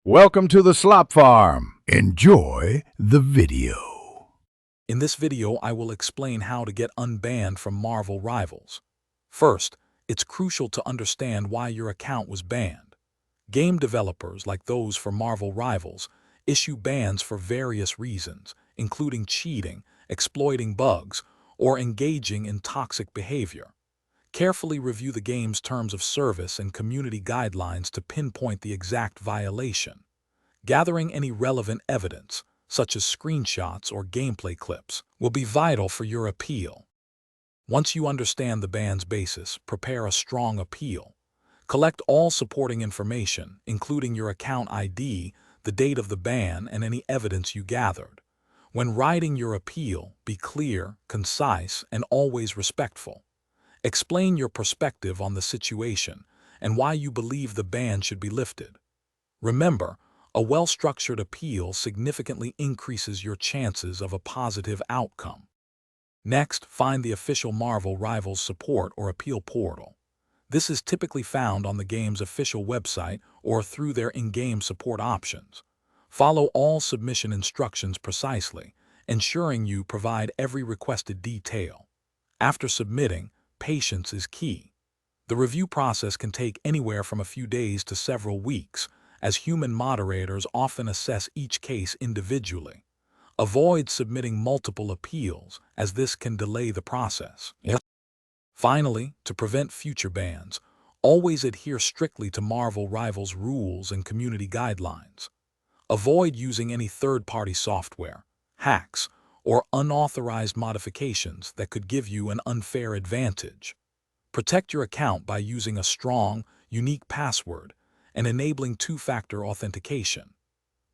Welcome to the Slop Farm. Enjoy the video. In this video, I will explain how to get unbanned from Marvel Rivals. First, it's crucial to understand why your account was banned. Game developers, like those for Marvel Rivals, issue bans for various reasons, including cheating, exploiting bugs, or engaging in toxic behavior. Carefully review the game's terms of service and community guidelines to pinpoint the exact violation. Gathering any relevant evidence, such as screenshots or gameplay clips, will be vital for your appeal. Once you understand the ban's basis, prepare a strong appeal. Collect all supporting information, including your account ID, the date of the ban, and any evidence you gathered. When writing your appeal, be clear, concise, and always respectful. Explain your perspective on the situation and why you believe the ban should be lifted. Remember, a well-structured appeal significantly increases your chances of a positive outcome. Next, find the official Marvel Rivals support or appeal portal. This is typically found on the game's official website or through their in-game support options. Follow all submission instructions precisely, ensuring you provide every requested detail. After submitting, patience is key. The review process can take anywhere from a few days to several weeks, as human moderators often assess each case individually. Avoid submitting multiple appeals, as this can delay the process. Finally, to prevent future bans, always adhere strictly to Marvel Rivals rules and community guidelines. Avoid using any third-party software, hacks, or unauthorized modifications that could give you an unfair advantage. Protect your account by using a strong, unique password and enabling two-factor authentication.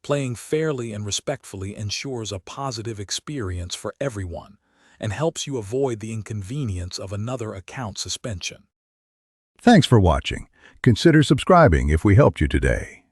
Playing fairly and respectfully ensures a positive experience for everyone and helps you avoid the inconvenience of another account suspension. Thanks for watching. Consider subscribing if we helped you today.